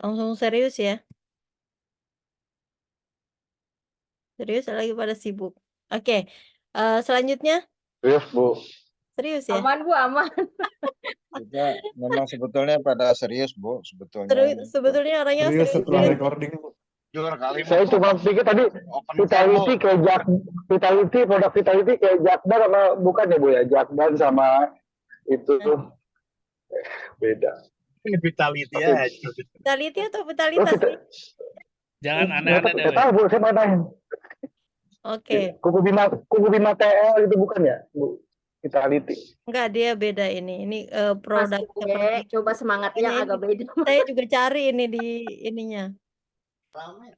Langsung serius ya? Serius lagi pada sibuk. Oke, selanjutnya Serius, Bu. serius ya? Aman Bu, aman. Kita memang sebetulnya pada serius, Bu, sebetulnya ini. Sebetulnya orangnya Serius serius setelah ya. recording. Jujur kali, Saya cuma pikir tadi open Vitality kayak Vitality, produk Vitality kayak Jakbar sama bukan ya Bu ya? Jakbar sama itu beda. Vitality Oke. aja. Vitality atau Oh, vitalitas nih? Jangan aneh-aneh deh. Nggak tahu Bu, saya mau tanya. Oke, Kuku Bima TL itu bukan ya, Bu? Vitality. enggak, dia beda ini. Ini Mas produk gue, seperti coba semangatnya makanya agak beda. saya juga cari ini di ininya.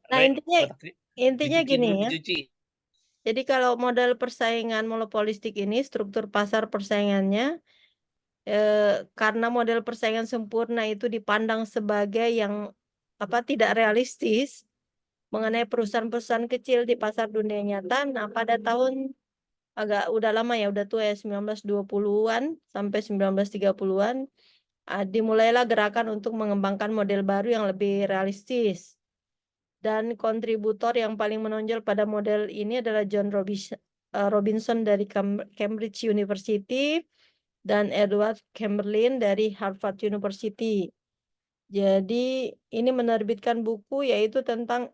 Nah, intinya gini ya. Jadi kalau model persaingan monopolistik ini, struktur pasar persaingannya, karena model persaingan sempurna itu dipandang sebagai yang tidak realistis mengenai perusahaan-perusahaan kecil di pasar dunia nyata. Nah, pada tahun udah lama ya, udah tua ya, 1920-an sampai 1930-an, dimulailah gerakan untuk mengembangkan model baru yang lebih realistis. Dan kontributor yang paling menonjol pada model ini adalah John Robinson dari Cambridge University dan Edward Chamberlain dari Harvard University. Jadi ini menerbitkan buku yaitu tentang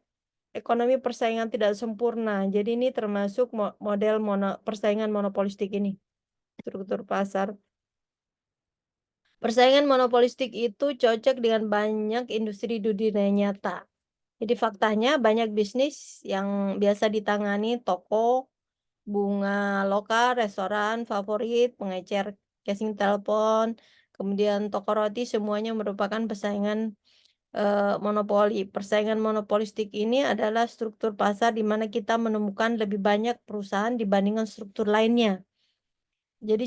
ekonomi persaingan tidak sempurna. Jadi ini termasuk model persaingan monopolistik ini, struktur pasar. Persaingan monopolistik itu cocok dengan banyak industri di dunia nyata. Jadi faktanya banyak bisnis yang biasa ditangani toko, bunga lokal, restoran favorit, pengecer casing telepon, kemudian toko roti, semuanya merupakan persaingan monopoli. Persaingan monopolistik ini adalah struktur pasar di mana kita menemukan lebih banyak perusahaan dibandingkan struktur lainnya. Jadi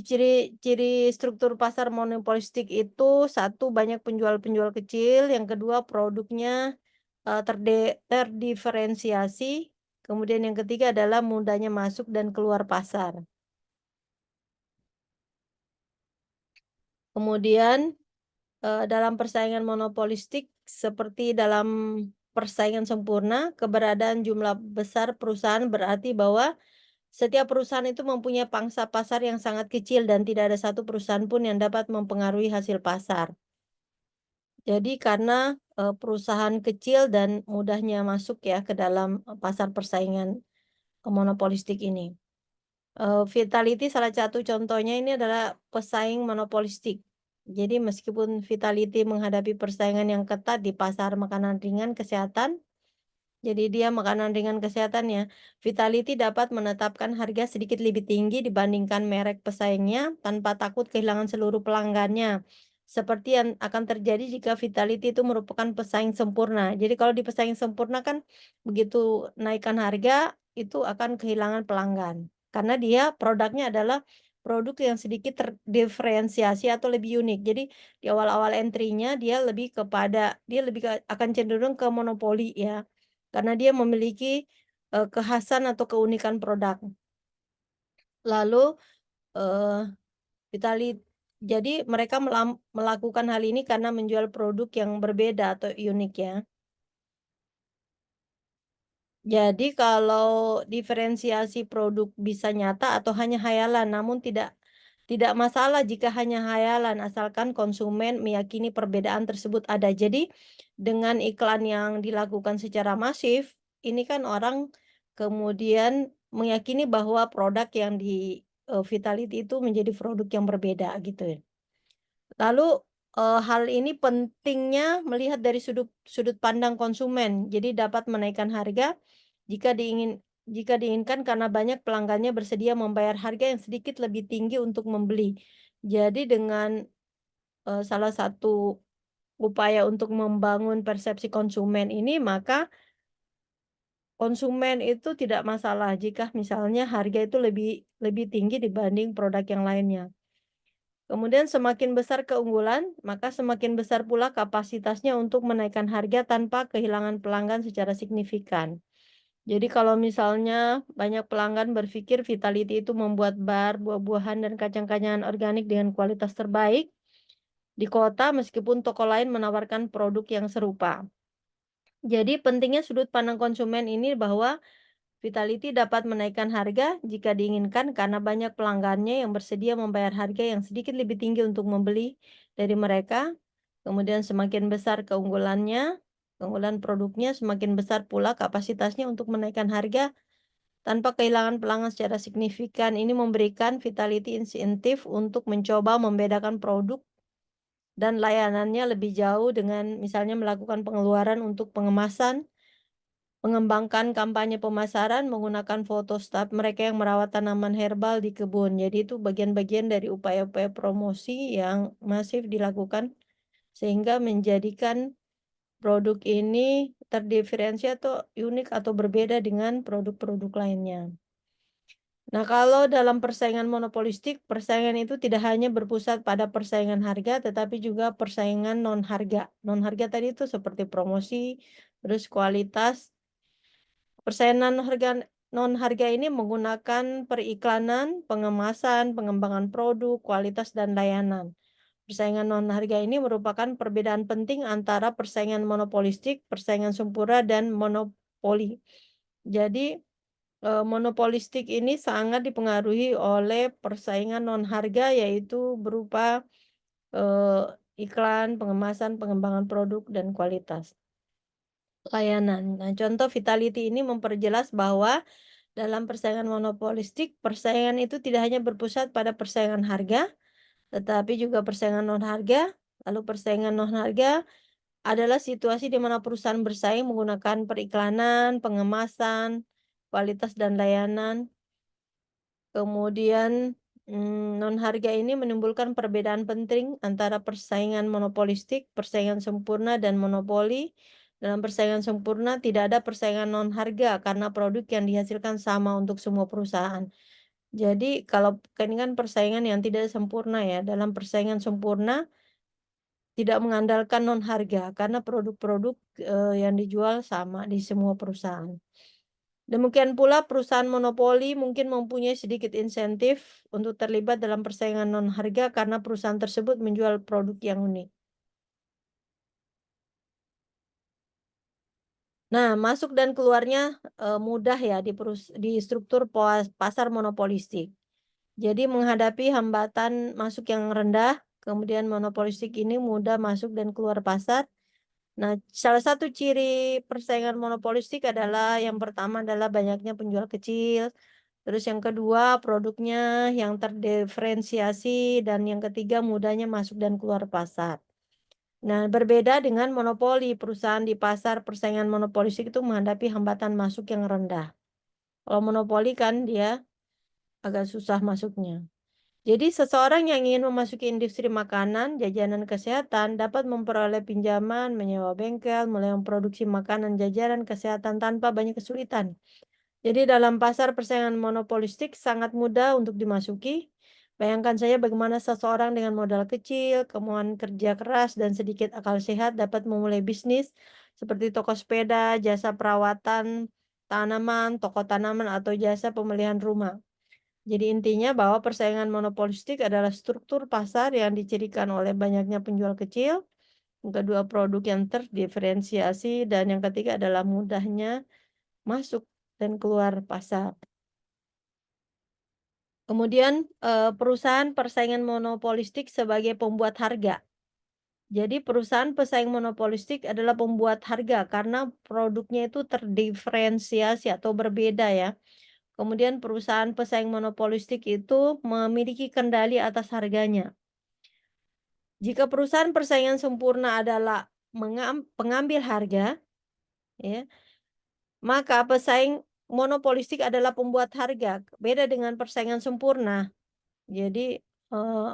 ciri struktur pasar monopolistik itu, satu, banyak penjual-penjual kecil, yang kedua produknya terdiferensiasi, kemudian yang ketiga adalah mudahnya masuk dan keluar pasar. Kemudian dalam persaingan monopolistik seperti dalam persaingan sempurna, keberadaan jumlah besar perusahaan berarti bahwa setiap perusahaan itu mempunyai pangsa pasar yang sangat kecil dan tidak ada satu perusahaan pun yang dapat mempengaruhi hasil pasar. Jadi karena perusahaan kecil dan mudahnya masuk ya ke dalam pasar persaingan monopolistik ini. Vitality salah satu contohnya ini adalah pesaing monopolistik. Jadi meskipun Vitality menghadapi persaingan yang ketat di pasar makanan ringan kesehatan, jadi dia makanan ringan kesehatannya, Vitality dapat menetapkan harga sedikit lebih tinggi dibandingkan merek pesaingnya tanpa takut kehilangan seluruh pelanggannya. Seperti yang akan terjadi jika Vitality itu merupakan pesaing sempurna. Jadi kalau di pesaing sempurna kan begitu naikkan harga itu akan kehilangan pelanggan. Karena dia produknya adalah produk yang sedikit terdiferensiasi atau lebih unik. Jadi di awal-awal entry-nya dia lebih akan cenderung ke monopoli ya. Karena dia memiliki kekhasan atau keunikan produk. Lalu jadi mereka melakukan hal ini karena menjual produk yang berbeda atau unik ya. Jadi kalau diferensiasi produk bisa nyata atau hanya hayalan, namun tidak masalah jika hanya hayalan asalkan konsumen meyakini perbedaan tersebut ada. Jadi dengan iklan yang dilakukan secara masif, ini kan orang kemudian meyakini bahwa produk yang di Vitality itu menjadi produk yang berbeda gitu ya. Lalu hal ini pentingnya melihat dari sudut pandang konsumen. Jadi dapat menaikkan harga jika diinginkan karena banyak pelanggannya bersedia membayar harga yang sedikit lebih tinggi untuk membeli. Jadi dengan salah satu upaya untuk membangun persepsi konsumen ini, maka konsumen itu tidak masalah jika misalnya harga itu lebih tinggi dibanding produk yang lainnya. Kemudian semakin besar keunggulan, maka semakin besar pula kapasitasnya untuk menaikkan harga tanpa kehilangan pelanggan secara signifikan. Jadi kalau misalnya banyak pelanggan berpikir Vitality itu membuat bar, buah-buahan, dan kacang-kacangan organik dengan kualitas terbaik, di kota meskipun toko lain menawarkan produk yang serupa. Jadi pentingnya sudut pandang konsumen ini bahwa Vitality dapat menaikkan harga jika diinginkan karena banyak pelanggannya yang bersedia membayar harga yang sedikit lebih tinggi untuk membeli dari mereka. Kemudian semakin besar keunggulan produknya, semakin besar pula kapasitasnya untuk menaikkan harga tanpa kehilangan pelanggan secara signifikan. Ini memberikan Vitality insentif untuk mencoba membedakan produk dan layanannya lebih jauh dengan misalnya melakukan pengeluaran untuk pengemasan, mengembangkan kampanye pemasaran menggunakan foto staf mereka yang merawat tanaman herbal di kebun. Jadi itu bagian-bagian dari upaya-upaya promosi yang masif dilakukan sehingga menjadikan produk ini terdiferensiasi atau unik atau berbeda dengan produk-produk lainnya. Nah, kalau dalam persaingan monopolistik, persaingan itu tidak hanya berpusat pada persaingan harga, tetapi juga persaingan non-harga. Non-harga tadi itu seperti promosi, terus kualitas. Persaingan non-harga ini menggunakan periklanan, pengemasan, pengembangan produk, kualitas, dan layanan. Persaingan non-harga ini merupakan perbedaan penting antara persaingan monopolistik, persaingan sempurna, dan monopoli. Jadi, monopolistik ini sangat dipengaruhi oleh persaingan non-harga, yaitu berupa iklan, pengemasan, pengembangan produk, dan kualitas layanan. Nah, contoh Vitality ini memperjelas bahwa dalam persaingan monopolistik, persaingan itu tidak hanya berpusat pada persaingan harga, tetapi juga persaingan non-harga. Lalu persaingan non-harga adalah situasi di mana perusahaan bersaing menggunakan periklanan, pengemasan, kualitas, dan layanan. Kemudian, non-harga ini menimbulkan perbedaan penting antara persaingan monopolistik, persaingan sempurna, dan monopoli. Dalam persaingan sempurna tidak ada persaingan non-harga karena produk yang dihasilkan sama untuk semua perusahaan. Jadi kalau ini kan persaingan yang tidak sempurna ya, dalam persaingan sempurna tidak mengandalkan non-harga karena produk-produk, yang dijual sama di semua perusahaan. Demikian pula perusahaan monopoli mungkin mempunyai sedikit insentif untuk terlibat dalam persaingan non-harga karena perusahaan tersebut menjual produk yang unik. Nah, masuk dan keluarnya, mudah ya di struktur pasar monopolistik. Jadi menghadapi hambatan masuk yang rendah, kemudian monopolistik ini mudah masuk dan keluar pasar. Nah, salah satu ciri persaingan monopolistik adalah yang pertama adalah banyaknya penjual kecil, terus yang kedua produknya yang terdiferensiasi, dan yang ketiga mudahnya masuk dan keluar pasar. Nah, berbeda dengan monopoli, perusahaan di pasar persaingan monopolistik itu menghadapi hambatan masuk yang rendah. Kalau monopoli kan dia agak susah masuknya. Jadi seseorang yang ingin memasuki industri makanan, jajanan, kesehatan dapat memperoleh pinjaman, menyewa bengkel, mulai memproduksi makanan, jajanan, kesehatan tanpa banyak kesulitan. Jadi dalam pasar persaingan monopolistik sangat mudah untuk dimasuki. Bayangkan saja bagaimana seseorang dengan modal kecil, kemauan kerja keras, dan sedikit akal sehat dapat memulai bisnis seperti toko sepeda, jasa perawatan tanaman, toko tanaman, atau jasa pemeliharaan rumah. Jadi intinya bahwa persaingan monopolistik adalah struktur pasar yang dicirikan oleh banyaknya penjual kecil, yang kedua produk yang terdiferensiasi, dan yang ketiga adalah mudahnya masuk dan keluar pasar. Kemudian perusahaan persaingan monopolistik sebagai pembuat harga. Jadi perusahaan pesaing monopolistik adalah pembuat harga karena produknya itu terdiferensiasi atau berbeda ya. Kemudian perusahaan pesaing monopolistik itu memiliki kendali atas harganya. Jika perusahaan persaingan sempurna adalah pengambil harga, ya, maka pesaing monopolistik adalah pembuat harga. Beda dengan persaingan sempurna. Jadi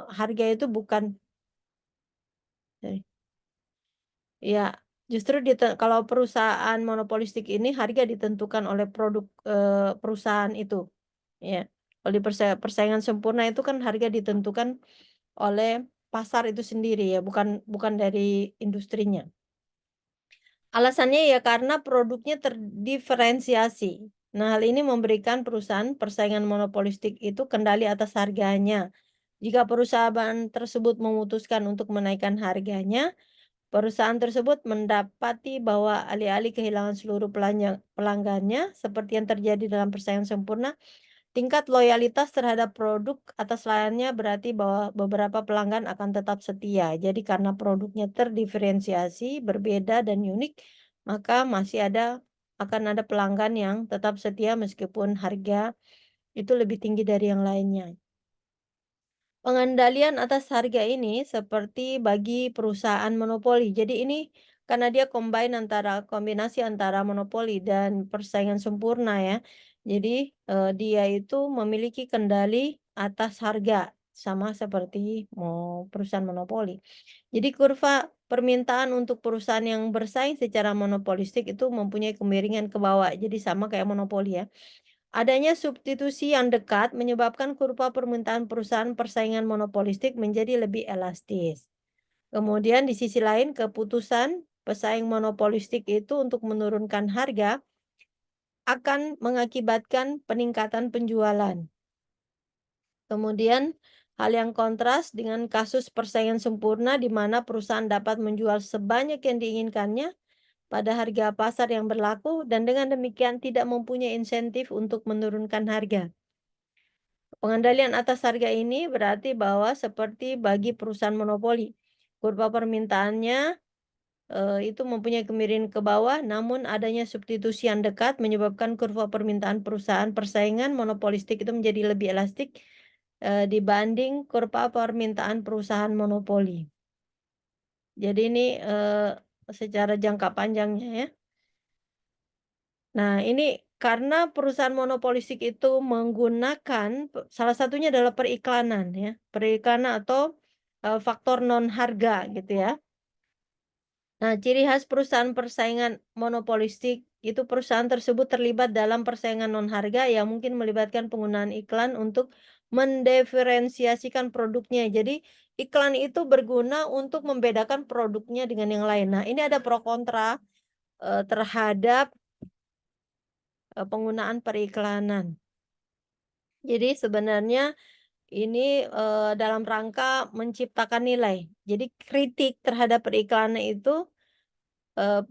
harga itu bukan, ya, justru kalau perusahaan monopolistik ini harga ditentukan oleh produk perusahaan itu. Ya, kalau di persaingan sempurna itu kan harga ditentukan oleh pasar itu sendiri ya, bukan bukan dari industrinya. Alasannya ya karena produknya terdiferensiasi. Nah, hal ini memberikan perusahaan persaingan monopolistik itu kendali atas harganya. Jika perusahaan tersebut memutuskan untuk menaikkan harganya, perusahaan tersebut mendapati bahwa alih-alih kehilangan seluruh pelanggannya, seperti yang terjadi dalam persaingan sempurna, tingkat loyalitas terhadap produk atas layannya berarti bahwa beberapa pelanggan akan tetap setia. Jadi karena produknya terdiferensiasi, berbeda dan unik, maka akan ada pelanggan yang tetap setia meskipun harga itu lebih tinggi dari yang lainnya. Pengendalian atas harga ini seperti bagi perusahaan monopoli. Jadi ini karena dia kombinasi antara monopoli dan persaingan sempurna ya. Jadi dia itu memiliki kendali atas harga sama seperti perusahaan monopoli. Jadi kurva permintaan untuk perusahaan yang bersaing secara monopolistik itu mempunyai kemiringan ke bawah. Jadi sama kayak monopoli ya. Adanya substitusi yang dekat menyebabkan kurva permintaan perusahaan persaingan monopolistik menjadi lebih elastis. Kemudian di sisi lain, keputusan pesaing monopolistik itu untuk menurunkan harga akan mengakibatkan peningkatan penjualan. Kemudian hal yang kontras dengan kasus persaingan sempurna di mana perusahaan dapat menjual sebanyak yang diinginkannya pada harga pasar yang berlaku dan dengan demikian tidak mempunyai insentif untuk menurunkan harga. Pengendalian atas harga ini berarti bahwa seperti bagi perusahaan monopoli, kurva permintaannya itu mempunyai kemiringan ke bawah, namun adanya substitusi yang dekat menyebabkan kurva permintaan perusahaan persaingan monopolistik itu menjadi lebih elastik dibanding kurva permintaan perusahaan monopoli. Jadi ini secara jangka panjangnya ya. Nah, ini karena perusahaan monopolistik itu menggunakan salah satunya adalah periklanan ya, periklanan atau faktor non harga gitu ya. Nah, ciri khas perusahaan persaingan monopolistik itu perusahaan tersebut terlibat dalam persaingan non harga yang mungkin melibatkan penggunaan iklan untuk mendiferensiasikan produknya. Jadi, iklan itu berguna untuk membedakan produknya dengan yang lain. Nah, ini ada pro kontra terhadap penggunaan periklanan. Jadi sebenarnya ini dalam rangka menciptakan nilai. Jadi kritik terhadap periklanan itu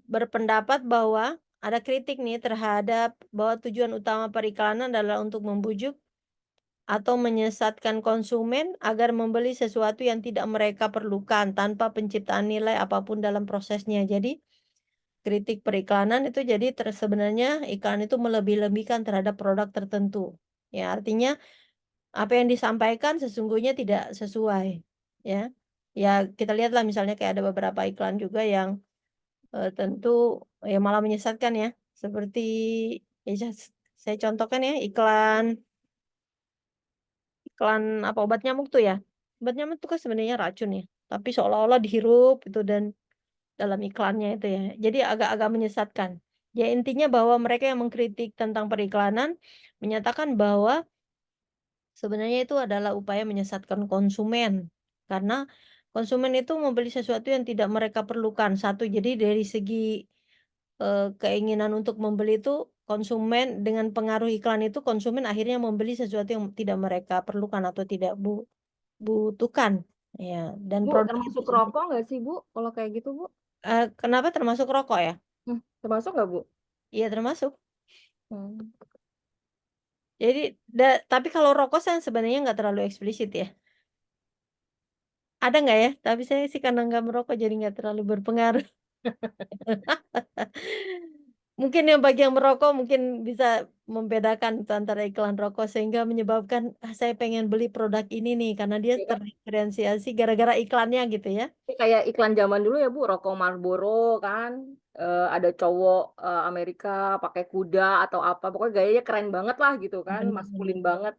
berpendapat bahwa ada kritik nih terhadap bahwa tujuan utama periklanan adalah untuk membujuk atau menyesatkan konsumen agar membeli sesuatu yang tidak mereka perlukan tanpa penciptaan nilai apapun dalam prosesnya. Jadi kritik periklanan itu jadi sebenarnya iklan itu melebih-lebihkan terhadap produk tertentu. Ya, artinya apa yang disampaikan sesungguhnya tidak sesuai, ya. Ya, kita lihatlah misalnya kayak ada beberapa iklan juga yang tentu ya malah menyesatkan ya. Seperti ya saya contohkan ya iklan iklan apa obat nyamuk tuh ya. Obat nyamuk itu kan sebenarnya racun ya, tapi seolah-olah dihirup itu dan dalam iklannya itu ya. Jadi agak-agak menyesatkan. Ya intinya bahwa mereka yang mengkritik tentang periklanan menyatakan bahwa sebenarnya itu adalah upaya menyesatkan konsumen. Karena konsumen itu membeli sesuatu yang tidak mereka perlukan. Satu, jadi dari segi keinginan untuk membeli itu konsumen dengan pengaruh iklan itu konsumen akhirnya membeli sesuatu yang tidak mereka perlukan atau tidak butuhkan. Ya, dan Bu, produk termasuk itu rokok nggak sih, Bu? Kalau kayak gitu, Bu? kenapa termasuk rokok ya? Termasuk nggak, Bu? Iya termasuk. Hmm. Jadi tapi kalau rokok saya sebenarnya nggak terlalu eksplisit ya. Ada nggak ya? Tapi saya sih karena nggak merokok jadi nggak terlalu berpengaruh. Mungkin yang bagi yang merokok mungkin bisa membedakan itu antara iklan rokok sehingga menyebabkan, "Ah, saya pengen beli produk ini nih," karena dia Ya kan? terdiferensiasi gara-gara iklannya gitu ya. Kayak iklan zaman dulu ya, Bu, rokok Marlboro kan. Ada cowok Amerika pakai kuda atau apa. Pokoknya gayanya keren banget lah gitu kan. Bener Maskulin bener. banget.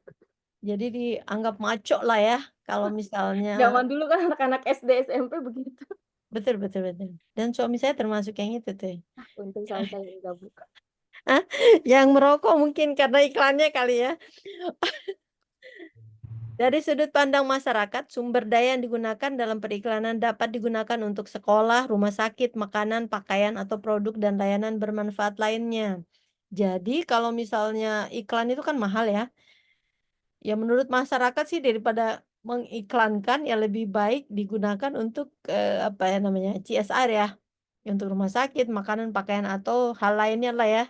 Jadi dianggap maco lah ya kalau misalnya Zaman dulu kan anak-anak SD, SMP begitu. betul betul betul. Dan suami saya termasuk yang itu tuh. Untung saya nggak buka. Hah? Yang merokok mungkin karena iklannya kali ya. Dari sudut pandang masyarakat, sumber daya yang digunakan dalam periklanan dapat digunakan untuk sekolah, rumah sakit, makanan, pakaian, atau produk dan layanan bermanfaat lainnya. Jadi kalau misalnya iklan itu kan mahal ya. Ya menurut masyarakat sih daripada mengiklankan yang lebih baik digunakan untuk, apa ya namanya, CSR ya, untuk rumah sakit, makanan, pakaian, atau hal lainnya lah ya.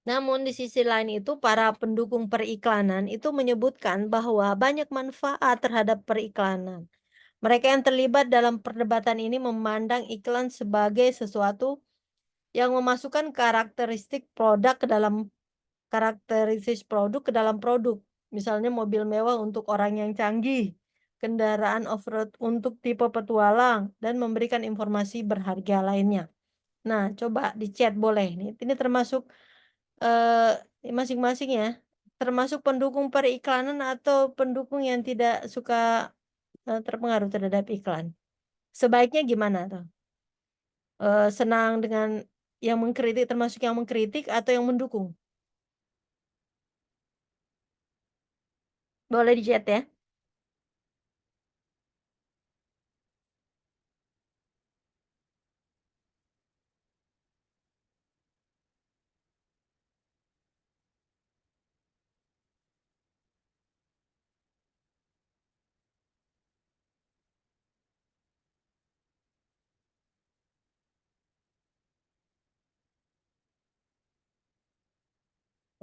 Namun di sisi lain itu para pendukung periklanan itu menyebutkan bahwa banyak manfaat terhadap periklanan. Mereka yang terlibat dalam perdebatan ini memandang iklan sebagai sesuatu yang memasukkan karakteristik produk ke dalam produk. Misalnya mobil mewah untuk orang yang canggih, kendaraan off-road untuk tipe petualang, dan memberikan informasi berharga lainnya. Nah, coba di chat boleh nih. Ini termasuk masing-masing ya. Termasuk pendukung periklanan atau pendukung yang tidak suka terpengaruh terhadap iklan. Sebaiknya gimana tuh? Senang dengan yang mengkritik, termasuk yang mengkritik atau yang mendukung? Boleh di-chat ya.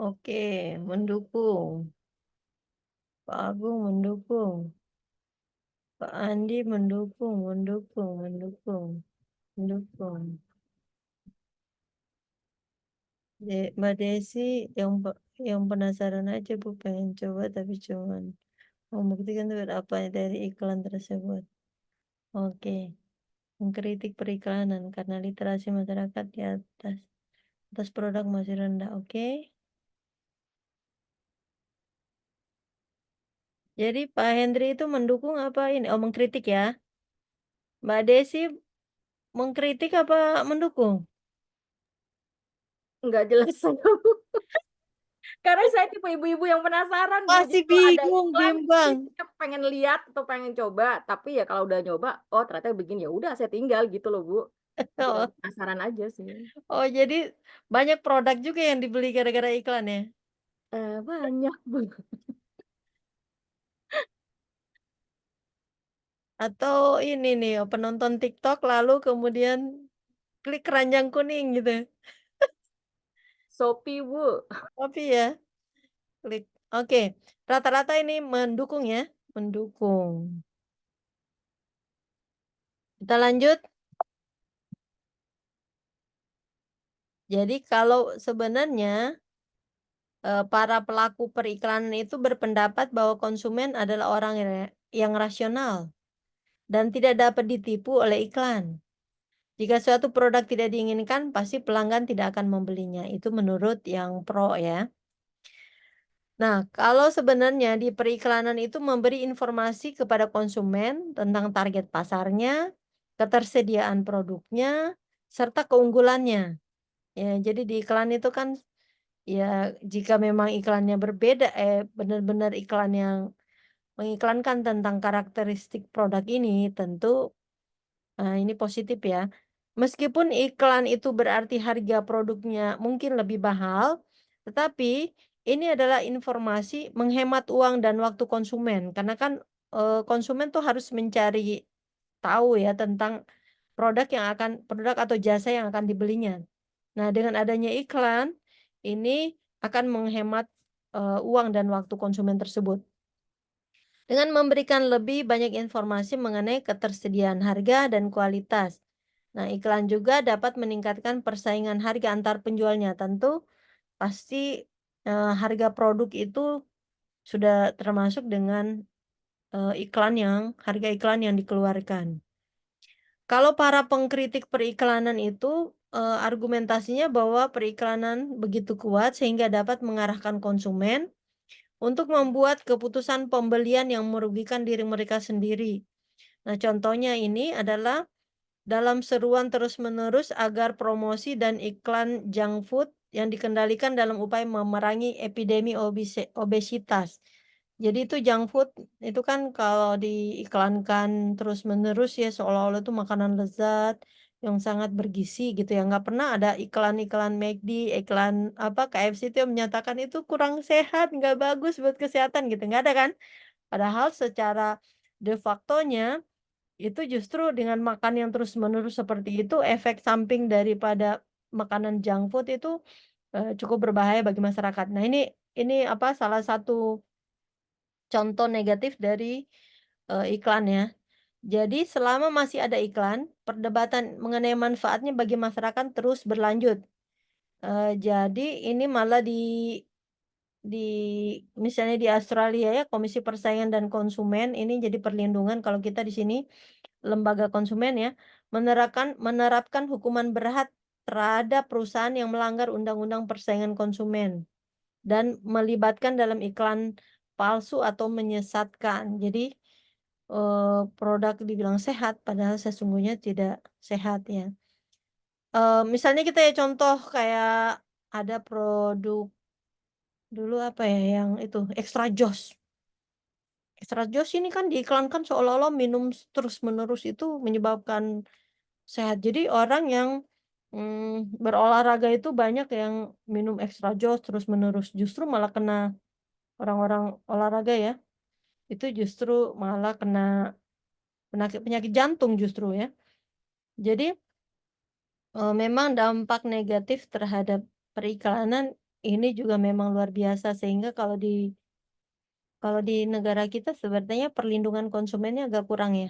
Oke, mendukung. Pak Agung mendukung. Pak Andi mendukung. Mbak Desi yang penasaran aja Bu, pengen coba tapi cuman membuktikan itu apa dari iklan tersebut. Oke, mengkritik periklanan karena literasi masyarakat di atas produk masih rendah. Oke. Jadi Pak Hendri itu mendukung apa ini? Oh, mengkritik ya. Mbak Desi mengkritik apa mendukung? Nggak jelas saya, Bu. Karena saya tipe ibu-ibu yang penasaran, Bu. Jadi Masih kalau ada bingung, iklan, bimbang. saya pengen lihat atau pengen coba. Tapi ya kalau udah nyoba, oh ternyata begini, ya udah saya tinggal gitu loh, Bu. Cuma Oh, penasaran aja sih. oh, jadi banyak produk juga yang dibeli gara-gara iklan ya? Banyak, Bu. Atau ini nih, penonton TikTok lalu kemudian klik keranjang kuning gitu? Shopee, Bu. Tapi ya, klik. Oke, rata-rata ini mendukung ya, mendukung. Kita lanjut. Jadi kalau sebenarnya para pelaku periklanan itu berpendapat bahwa konsumen adalah orang yang rasional dan tidak dapat ditipu oleh iklan. Jika suatu produk tidak diinginkan, pasti pelanggan tidak akan membelinya. Itu menurut yang pro ya. Nah, kalau sebenarnya di periklanan itu memberi informasi kepada konsumen tentang target pasarnya, ketersediaan produknya, serta keunggulannya. Ya, jadi di iklan itu kan ya jika memang iklannya berbeda, benar-benar iklan yang mengiklankan tentang karakteristik produk ini, tentu ini positif ya. Meskipun iklan itu berarti harga produknya mungkin lebih mahal, tetapi ini adalah informasi menghemat uang dan waktu konsumen. Karena kan konsumen tuh harus mencari tahu ya tentang produk atau jasa yang akan dibelinya. Nah, dengan adanya iklan, ini akan menghemat uang dan waktu konsumen tersebut. Dengan memberikan lebih banyak informasi mengenai ketersediaan harga dan kualitas. Nah, iklan juga dapat meningkatkan persaingan harga antar penjualnya. Tentu pasti harga produk itu sudah termasuk dengan harga iklan yang dikeluarkan. Kalau para pengkritik periklanan itu argumentasinya bahwa periklanan begitu kuat sehingga dapat mengarahkan konsumen untuk membuat keputusan pembelian yang merugikan diri mereka sendiri. Nah, contohnya ini adalah dalam seruan terus-menerus agar promosi dan iklan junk food yang dikendalikan dalam upaya memerangi epidemi obesitas. Jadi itu junk food itu kan kalau diiklankan terus-menerus ya seolah-olah itu makanan lezat yang sangat bergizi gitu ya, nggak pernah ada iklan-iklan McD, iklan apa, KFC itu yang menyatakan itu kurang sehat, nggak bagus buat kesehatan gitu, nggak ada kan? Padahal secara de facto-nya itu justru dengan makan yang terus-menerus seperti itu, efek samping daripada makanan junk food itu, cukup berbahaya bagi masyarakat. Nah ini apa, salah satu contoh negatif dari, iklan ya. Jadi selama masih ada iklan, perdebatan mengenai manfaatnya bagi masyarakat terus berlanjut. Jadi ini malah di misalnya di Australia ya, Komisi Persaingan dan Konsumen ini jadi perlindungan kalau kita di sini lembaga konsumen ya, menerapkan hukuman berat terhadap perusahaan yang melanggar Undang-Undang Persaingan Konsumen dan melibatkan dalam iklan palsu atau menyesatkan. Jadi produk dibilang sehat padahal sesungguhnya tidak sehat ya. Misalnya kita ya contoh kayak ada produk dulu apa ya yang itu Extra Joss. Extra Joss ini kan diiklankan seolah-olah minum terus-menerus itu menyebabkan sehat. Jadi orang yang, berolahraga itu banyak yang minum Extra Joss terus-menerus, justru malah kena orang-orang olahraga ya, itu justru malah kena penyakit jantung justru ya. Jadi, memang dampak negatif terhadap periklanan ini juga memang luar biasa sehingga kalau di negara kita sebenarnya perlindungan konsumennya agak kurang ya.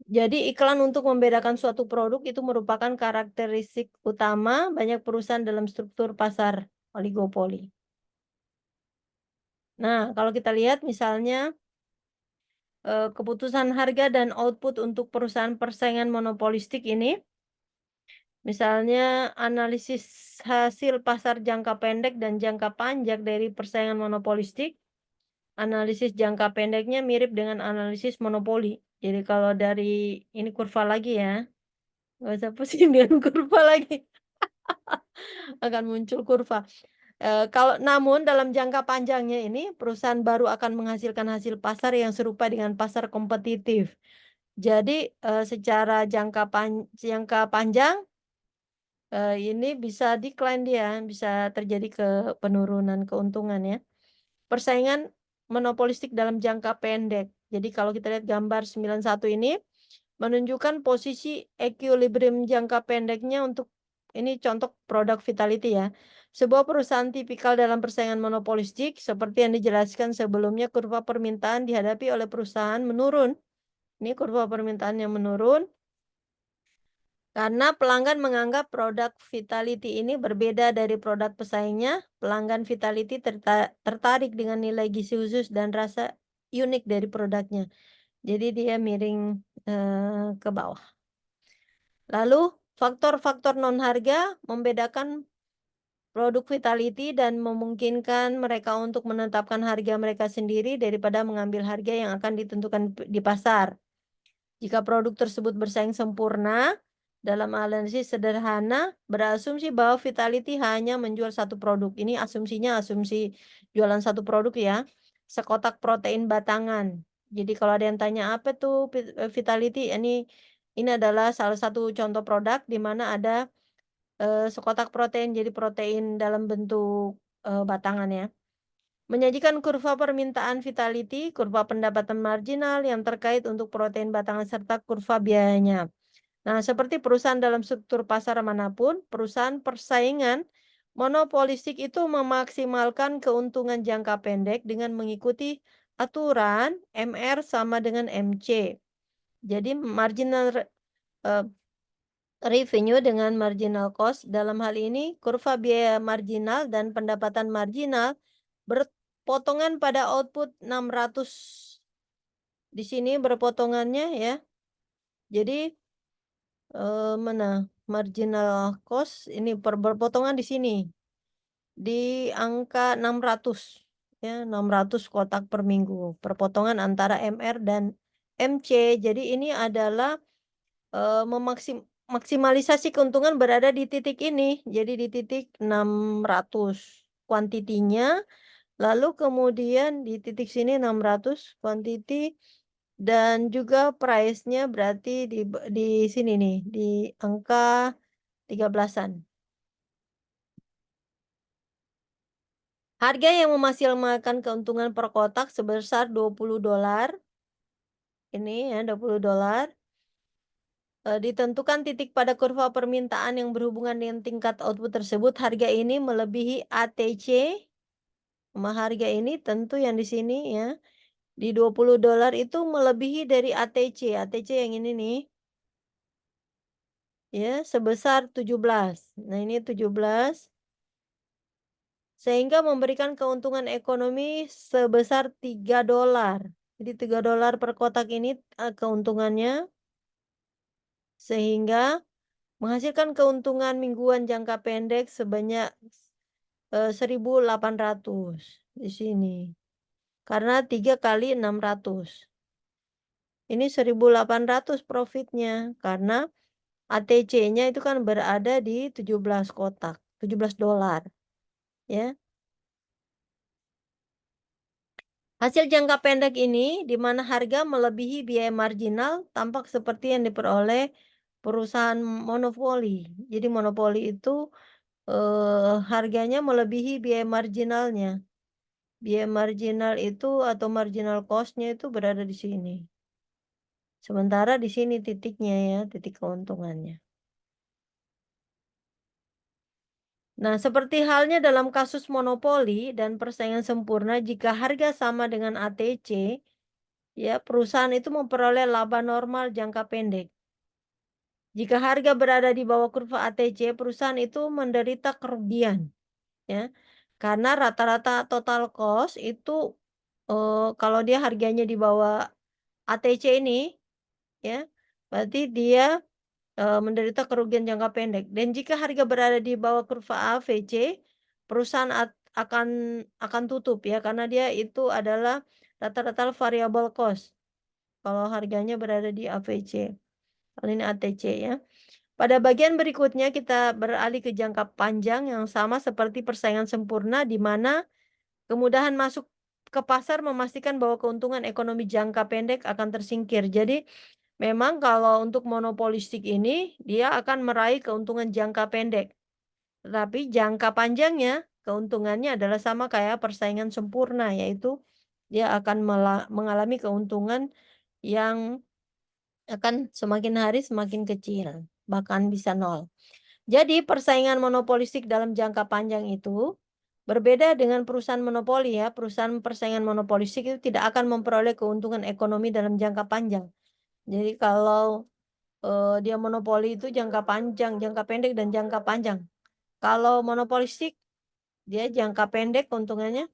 Jadi iklan untuk membedakan suatu produk itu merupakan karakteristik utama banyak perusahaan dalam struktur pasar oligopoli. Nah, kalau kita lihat misalnya keputusan harga dan output untuk perusahaan persaingan monopolistik ini, misalnya analisis hasil pasar jangka pendek dan jangka panjang dari persaingan monopolistik, analisis jangka pendeknya mirip dengan analisis monopoli. Jadi kalau dari ini kurva lagi ya, nggak usah pusing dengan kurva lagi, akan muncul kurva. Kalau namun dalam jangka panjangnya ini, perusahaan baru akan menghasilkan hasil pasar yang serupa dengan pasar kompetitif. Jadi, secara jangka panjang, ini bisa decline dia, bisa terjadi penurunan keuntungan ya. Persaingan monopolistik dalam jangka pendek. Jadi kalau kita lihat gambar 91 ini, menunjukkan posisi equilibrium jangka pendeknya untuk ini contoh produk Vitality ya. Sebuah perusahaan tipikal dalam persaingan monopolistik seperti yang dijelaskan sebelumnya kurva permintaan dihadapi oleh perusahaan menurun. Ini kurva permintaan yang menurun karena pelanggan menganggap produk Vitality ini berbeda dari produk pesaingnya. Pelanggan Vitality tertarik dengan nilai gizi khusus dan rasa unik dari produknya. Jadi dia miring ke bawah. Lalu faktor-faktor non harga membedakan produk Vitality dan memungkinkan mereka untuk menetapkan harga mereka sendiri daripada mengambil harga yang akan ditentukan di pasar. Jika produk tersebut bersaing sempurna, dalam analisis sederhana berasumsi bahwa Vitality hanya menjual satu produk. Ini asumsinya asumsi jualan satu produk ya. Sekotak protein batangan. Jadi kalau ada yang tanya apa tuh Vitality, ini adalah salah satu contoh produk di mana ada sekotak protein, jadi protein dalam bentuk batangan ya. Menyajikan kurva permintaan Vitality, kurva pendapatan marginal yang terkait untuk protein batangan serta kurva biayanya. Nah, seperti perusahaan dalam struktur pasar manapun, perusahaan persaingan monopolistik itu memaksimalkan keuntungan jangka pendek dengan mengikuti aturan MR sama dengan MC. Jadi marginal revenue dengan marginal cost, dalam hal ini kurva biaya marginal dan pendapatan marginal berpotongan pada output 600. Di sini berpotongannya ya. Jadi mana marginal cost ini berpotongan di sini. Di angka 600 ya, 600 kotak per minggu. Perpotongan antara MR dan MC. Jadi ini adalah maksimalisasi keuntungan berada di titik ini. Jadi di titik 600 kuantitinya, lalu kemudian di titik sini 600 kuantiti Dan juga price-nya berarti di sini nih, di angka 13-an. Harga yang memaksimalkan keuntungan per kotak sebesar $20. Ini ya, $20. Ditentukan titik pada kurva permintaan yang berhubungan dengan tingkat output tersebut. Harga ini melebihi ATC. Harga ini tentu yang di sini ya, di $20 itu melebihi dari ATC. ATC yang ini nih, ya, sebesar 17. Nah, ini 17. Sehingga memberikan keuntungan ekonomi sebesar $3. Jadi $3 per kotak ini keuntungannya. Sehingga menghasilkan keuntungan mingguan jangka pendek sebanyak 1.800 di sini. Karena 3 kali 600. Ini 1.800 profitnya karena ATC-nya itu kan berada di 17 kotak, $17 ya. Hasil jangka pendek ini di mana harga melebihi biaya marginal tampak seperti yang diperoleh perusahaan monopoli. Jadi monopoli itu harganya melebihi biaya marginalnya. Biaya marginal itu atau marginal cost-nya itu berada di sini. Sementara di sini titiknya ya, titik keuntungannya. Nah, seperti halnya dalam kasus monopoli dan persaingan sempurna, jika harga sama dengan ATC, ya perusahaan itu memperoleh laba normal jangka pendek. Jika harga berada di bawah kurva ATC, perusahaan itu menderita kerugian, ya. Karena rata-rata total cost itu kalau dia harganya di bawah ATC ini, ya, berarti dia menderita kerugian jangka pendek. Dan jika harga berada di bawah kurva AVC, perusahaan akan tutup ya, karena dia itu adalah rata-rata variable cost. Kalau harganya berada di AVC, kalau ini ATC ya. Pada bagian berikutnya kita beralih ke jangka panjang yang sama seperti persaingan sempurna di mana kemudahan masuk ke pasar memastikan bahwa keuntungan ekonomi jangka pendek akan tersingkir. Jadi memang kalau untuk monopolistik ini dia akan meraih keuntungan jangka pendek. Tetapi jangka panjangnya keuntungannya adalah sama kayak persaingan sempurna, yaitu dia akan mengalami keuntungan yang akan semakin hari semakin kecil, bahkan bisa nol. Jadi persaingan monopolistik dalam jangka panjang itu berbeda dengan perusahaan monopoli ya. Perusahaan persaingan monopolistik itu tidak akan memperoleh keuntungan ekonomi dalam jangka panjang. Jadi kalau dia monopoli itu jangka panjang, jangka pendek, dan jangka panjang. Kalau monopolistik dia jangka pendek keuntungannya.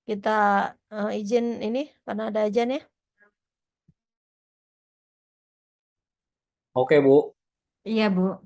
Kita izin ini karena ada ajan ya. Oke, Bu. Iya, Bu.